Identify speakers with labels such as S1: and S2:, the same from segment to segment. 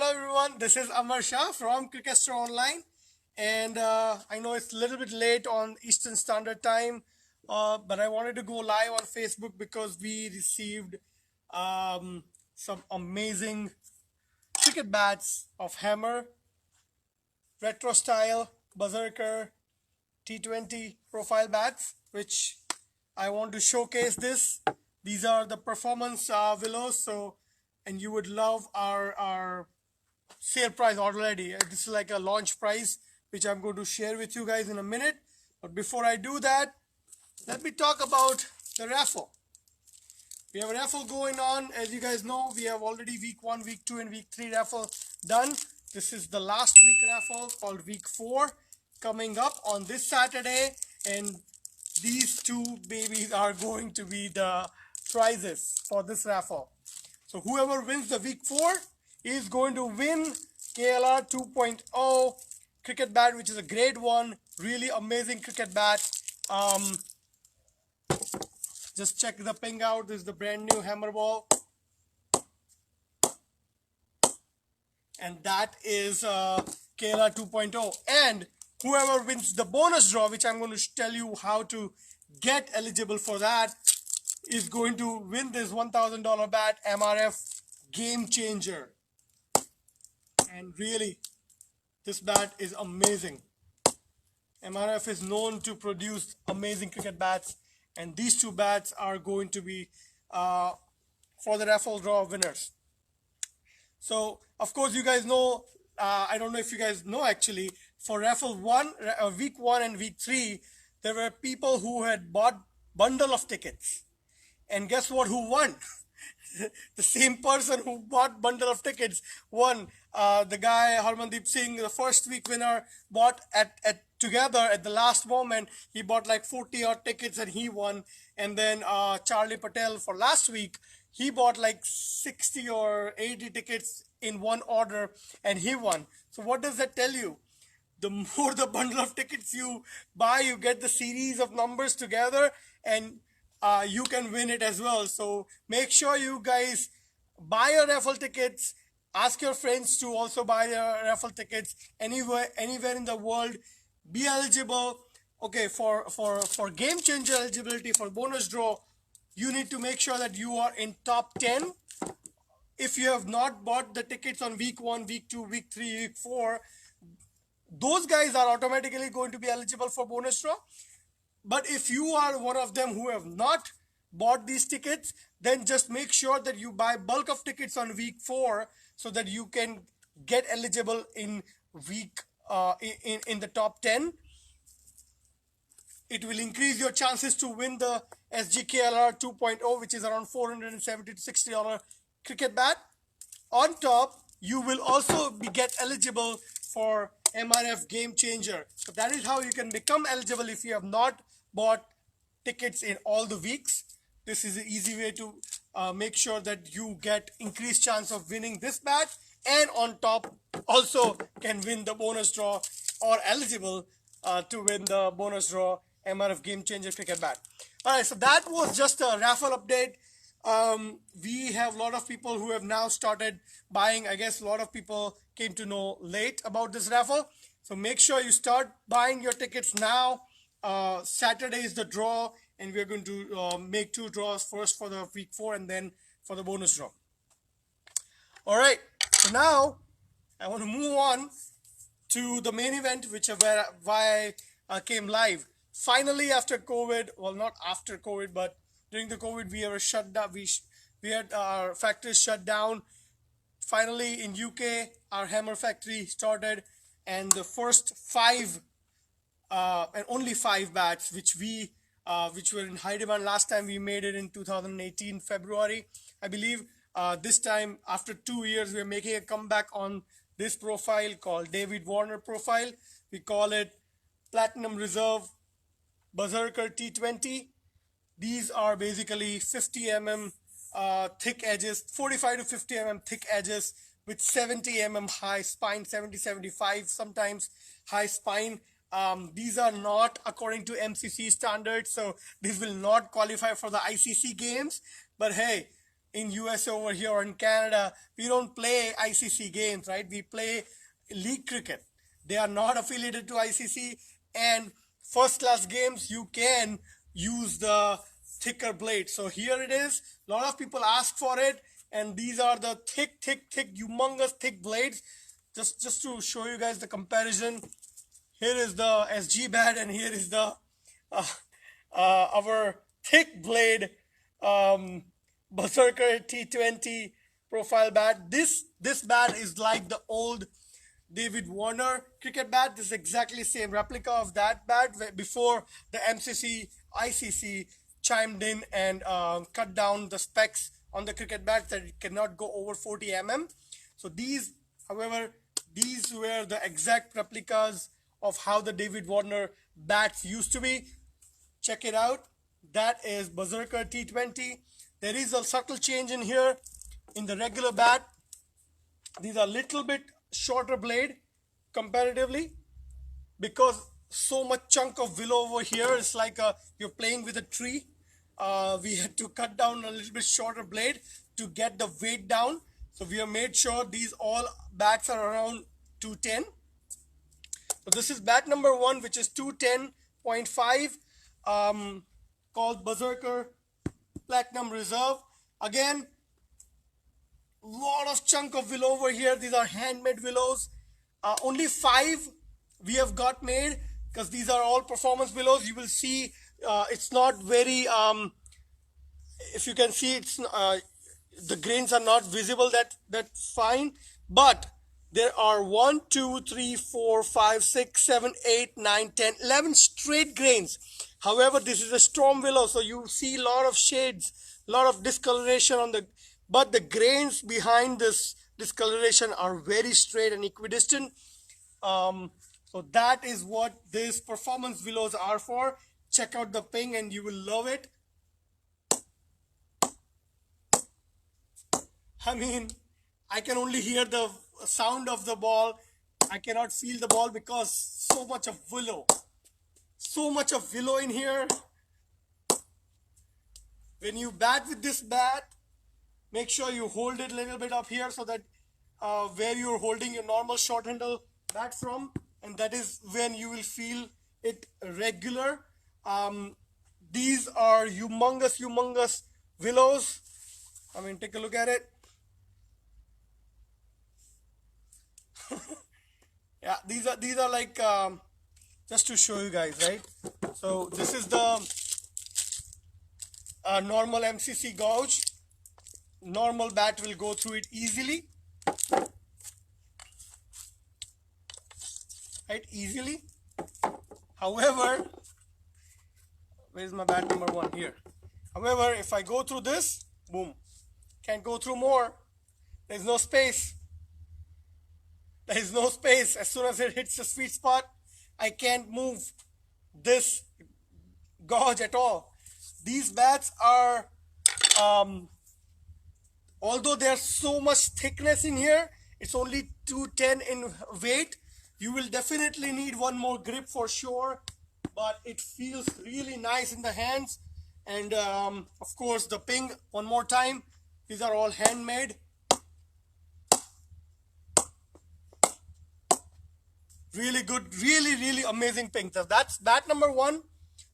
S1: Hello everyone, this is Amar Shah from Cricketster Online, and I know it's a little bit late on Eastern Standard Time, but I wanted to go live on Facebook because we received some amazing cricket bats of Hammer, retro style, Berserker, T20 profile bats, which I want to showcase this. These are the performance willows, and you would love our sale price already. This is like a launch price, which I'm going to share with you guys in a minute. But before I do that, let me talk about the raffle. We have a raffle going on. As you guys know, we have already week 1, week 2, and week 3 raffle done. This is the last week raffle called week 4 coming up on this Saturday. And these two babies are going to be the prizes for this raffle. So whoever wins the week 4 is going to win KLR 2.0 cricket bat, which is a great one, really amazing cricket bat. Just check the ping out. This is the brand new Hammer ball, and that is KLR 2.0. And whoever wins the bonus draw, which I'm going to tell you how to get eligible for that, is going to win this $1,000 bat, MRF Game Changer. And really, this bat is amazing. MRF is known to produce amazing cricket bats, and these two bats are going to be for the raffle draw winners. So, of course, you guys know, I don't know if you guys know actually, for raffle 1, week 1 and week 3, there were people who had bought bundle of tickets. And guess what, who won? The same person who bought bundle of tickets won. The guy Harmandeep Singh, the first week winner, bought at together at the last moment. He bought like 40 odd tickets and he won. And then Charlie Patel for last week, he bought like 60 or 80 tickets in one order and he won. So what does that tell you? The more the bundle of tickets you buy, you get the series of numbers together, and you can win it as well. So make sure you guys buy your raffle tickets. Ask your friends to also buy your raffle tickets anywhere in the world. Be eligible. Okay, for game changer eligibility for bonus draw, you need to make sure that you are in top 10. If you have not bought the tickets on week 1, week 2, week 3, week 4, those guys are automatically going to be eligible for bonus draw. But if you are one of them who have not bought these tickets, then just make sure that you buy bulk of tickets on week 4 so that you can get eligible in week in the top 10. It will increase your chances to win the SGKLR 2.0, which is around $470 to $60 cricket bat. On top, you will also get eligible for MRF Game Changer. So that is how you can become eligible if you have not bought tickets in all the weeks. This is an easy way to make sure that you get increased chance of winning this bat, and on top also can win the bonus draw or eligible to win the bonus draw MRF Game Changer cricket bat. Alright, so that was just a raffle update. We have a lot of people who have now started buying. I guess a lot of people came to know late about this raffle. So make sure you start buying your tickets now. Saturday is the draw, and we're going to make 2 draws, first for the week 4 and then for the bonus draw. Alright, so now I want to move on to the main event, which why I came live. Finally, after COVID, well, not after COVID, but during the COVID, we were shut down. We had our factories shut down. Finally, in UK, our Hammer factory started, and the first 5 and only 5 bats, which were in high demand last time, we made it in 2018 February, I believe. This time, after 2 years, we're making a comeback on this profile called David Warner profile. We call it Platinum Reserve Berserker T20. These are basically 50 mm thick edges, 45 to 50 mm thick edges with 70 mm high spine, 70-75 sometimes high spine. These are not according to MCC standards, so this will not qualify for the ICC games. But hey, in USA over here or in Canada, we don't play ICC games, right? We play league cricket. They are not affiliated to ICC, and first class games you can use the thicker blade. So here it is. A lot of people ask for it, and these are the thick, humongous thick blades. Just to show you guys the comparison, here is the SG bat, and here is the our thick blade Berserker T20 profile bat. This bat is like the old David Warner cricket bat. This is exactly same replica of that bat before the MCC ICC chimed in and cut down the specs on the cricket bat that it cannot go over 40 mm. So these, however, these were the exact replicas of how the David Warner bats used to be. Check it out. That is Berserker T20. There is a subtle change in here. In the regular bat, these are a little bit shorter blade comparatively, because so much chunk of willow over here. It's like you're playing with a tree. We had to cut down a little bit shorter blade to get the weight down. So we have made sure these all bats are around 210. So this is bat number 1, which is 210.5, called Berserker Platinum Reserve. Again, lot of chunk of willow over here. These are handmade willows. Only 5 we have got made, because these are all performance willows. You will see it's not very, if you can see, it's the grains are not visible that fine, but there are 1, 2, 3, 4, 5, 6, 7, 8, 9, 10, 11 straight grains. However, this is a storm willow, so you see a lot of shades, a lot of discoloration on the, but the grains behind this discoloration are very straight and equidistant. So that is what these performance willows are for. Check out the ping and you will love it. I mean, I can only hear the sound of the ball. I cannot feel the ball because so much of willow. So much of willow in here. When you bat with this bat, make sure you hold it a little bit up here, so that where you're holding your normal short handle bat from, and that is when you will feel it regular. These are humongous willows. I mean, take a look at it. Yeah, these are like, just to show you guys, right? So this is the normal MCC gouge. Normal bat will go through it easily, right? Easily. However, where's my bat number 1? Here. However, if I go through this, boom, can't go through more. There's no space. There is no space. As soon as it hits the sweet spot, I can't move this gauge at all. These bats are, although there's so much thickness in here, it's only 210 in weight. You will definitely need one more grip for sure, but it feels really nice in the hands. And of course, the ping, one more time, these are all handmade. Really good, really amazing ping. So that's bat number 1,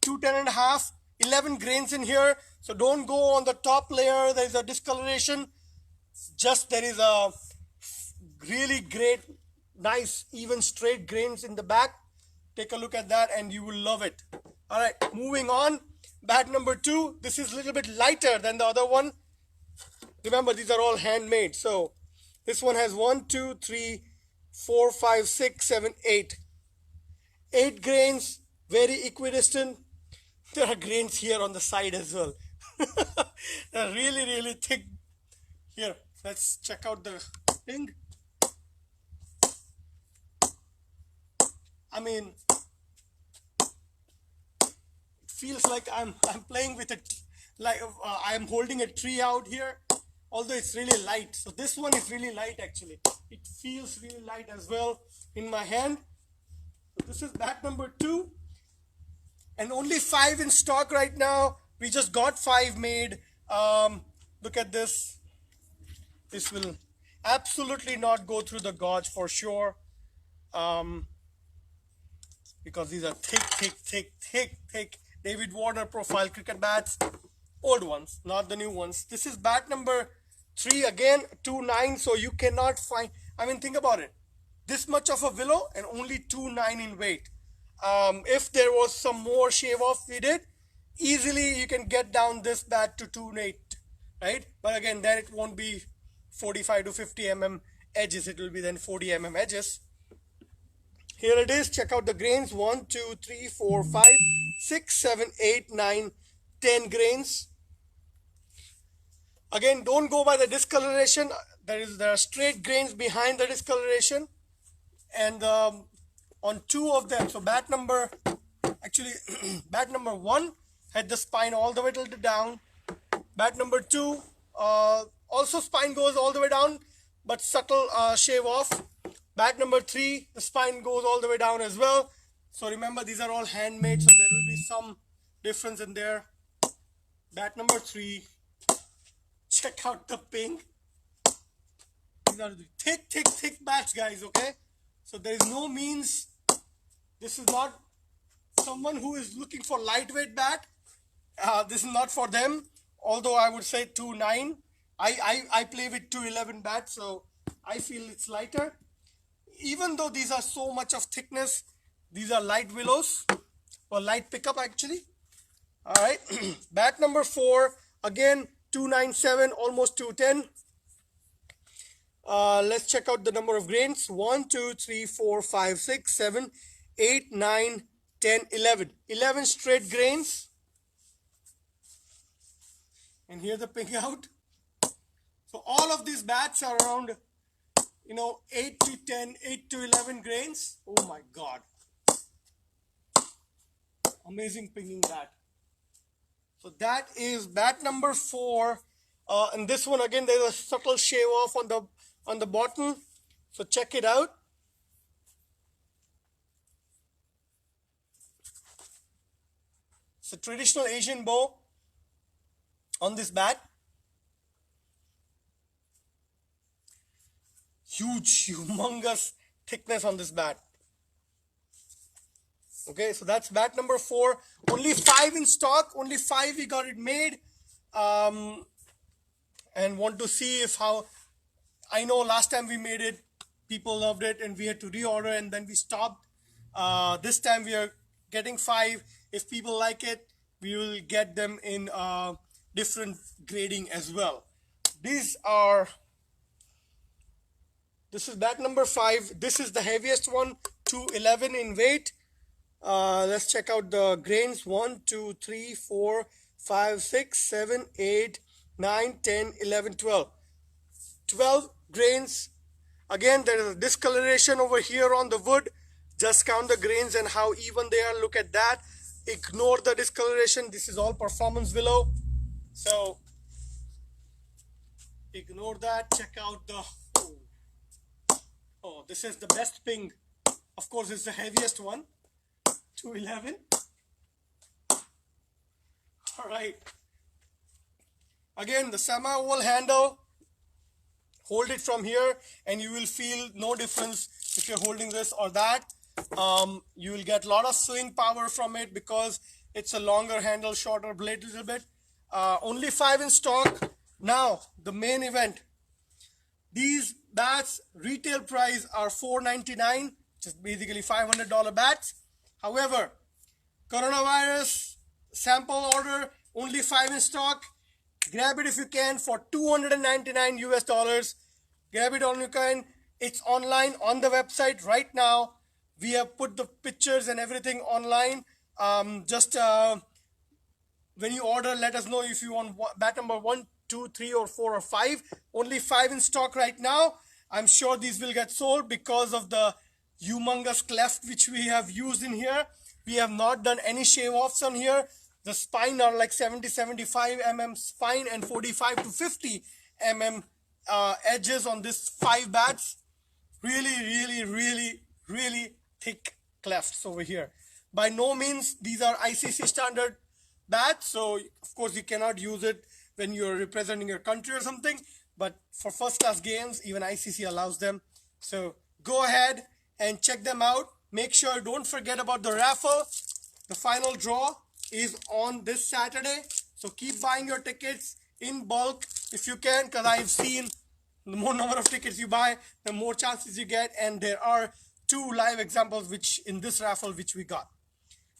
S1: 210.5, 11 grains in here. So don't go on the top layer. There is a discoloration. Just there is a really great, nice, even straight grains in the back. Take a look at that and you will love it. All right, moving on. Bat number 2. This is a little bit lighter than the other one. Remember, these are all handmade. So this one has 1, 2, 3, 4, 5, 6, 7, 8. 8 grains, very equidistant. There are grains here on the side as well. They're really thick. Here, let's check out the ping. I mean, it feels like I'm playing with it, like I'm holding a tree out here, although it's really light. So this one is really light actually. It feels really light as well in my hand. So this is bat number 2, and only 5 in stock right now. We just got 5 made. Look at this. This will absolutely not go through the gauge for sure. Because these are thick David Warner profile cricket bats. Old ones, not the new ones. This is bat number 3 again, 2.9. So you cannot find, I mean, think about it. This much of a willow and only 2.9 in weight. If there was some more shave off we did, easily you can get down this bat to 2.8, right? But again, then it won't be 45 to 50 mm edges. It will be then 40 mm edges. Here it is. Check out the grains. 1, 2, 3, 4, 5, 6, 7, 8, 9, 10 grains. Again, don't go by the discoloration. There are straight grains behind the discoloration, and on 2 of them. So bat number 1 had the spine all the way till the down. Bat number 2 also spine goes all the way down, but subtle shave off. Bat number 3, the spine goes all the way down as well. So remember, these are all handmade, so there will be some difference in there. Bat number 3. Check out the ping. These are the thick bats, guys, okay? So there is no means, this is not someone who is looking for lightweight bat. This is not for them, although I would say 2.9. I play with 2.11 bats, so I feel it's lighter. Even though these are so much of thickness, these are light willows, or light pickup actually. All right, bat number 4, again 297, almost 210. Let's check out the number of grains. 1, 2, 3, 4, 5, 6, 7, 8, 9, 10, 11. 11 straight grains. And here the ping out. So all of these bats are around, 8 to 10, 8 to 11 grains. Oh my God. Amazing pinging bat. So that is bat number 4. And this one again, there's a subtle shave off on the bottom. So check it out. It's a traditional Asian bow on this bat. Huge, humongous thickness on this bat. Okay, so that's bat number 4. Only 5 in stock. Only 5 we got it made. And want to see if how. I know last time we made it, people loved it, and we had to reorder, and then we stopped. This time we are getting 5. If people like it, we will get them in different grading as well. This is bat number 5. This is the heaviest one, 211 in weight. Let's check out the grains. 1, 2, 3, 4, 5, 6, 7, 8, 9, 10, 11, 12. 12 grains. Again, there is a discoloration over here on the wood. Just count the grains and how even they are. Look at that. Ignore the discoloration. This is all performance willow. So ignore that. Check out the... Oh, this is the best ping. Of course, it's the heaviest one. 211. All right. Again, the semi-oval handle. Hold it from here and you will feel no difference if you're holding this or that. You will get a lot of swing power from it because it's a longer handle, shorter blade a little bit. Only 5 in stock. Now, the main event. These bats retail price are $499, which is basically $500 bats. However, coronavirus sample order, only 5 in stock. Grab it if you can for $299 US. Grab it on you can. It's online on the website right now. We have put the pictures and everything online. When you order, let us know if you want bat number 1, 2, 3, or 4, or 5. Only 5 in stock right now. I'm sure these will get sold because of the humongous cleft which we have used in here. We have not done any shave offs on here. The spine are like 70-75 mm spine and 45 to 50 mm edges on this 5 bats. Really thick clefts over here. By no means these are ICC standard bats, so of course you cannot use it when you're representing your country or something. But for first class games, even ICC allows them. So go ahead and check them out. Make sure, don't forget about the raffle. The final draw is on this Saturday. So keep buying your tickets in bulk if you can, because I've seen the more number of tickets you buy, the more chances you get. And there are 2 live examples which in this raffle which we got.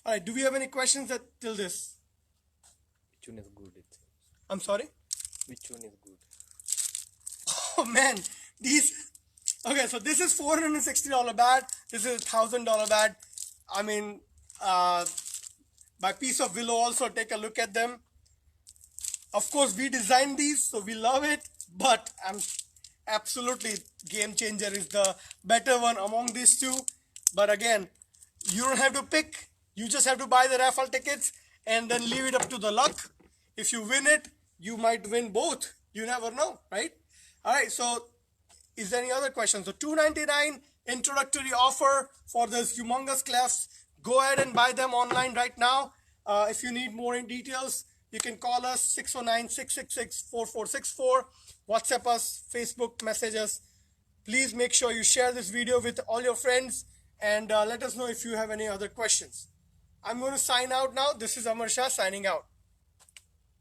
S1: All right, do we have any questions till this?
S2: Which one is good?
S1: I'm sorry?
S2: Which one is good?
S1: Oh man, these. Okay, so this is $460 bat. This is $1,000 bat. I mean, by Piece of Willow also, take a look at them. Of course, we designed these, so we love it. But I'm absolutely, Game Changer is the better one among these 2. But again, you don't have to pick. You just have to buy the raffle tickets and then leave it up to the luck. If you win it, you might win both. You never know, right? All right, so is there any other questions? So $299 introductory offer for this humongous clefs. Go ahead and buy them online right now. If you need more in details, you can call us 609-666-4464. WhatsApp us, Facebook, message us. Please make sure you share this video with all your friends and let us know if you have any other questions. I'm going to sign out now. This is Amar Shah signing out.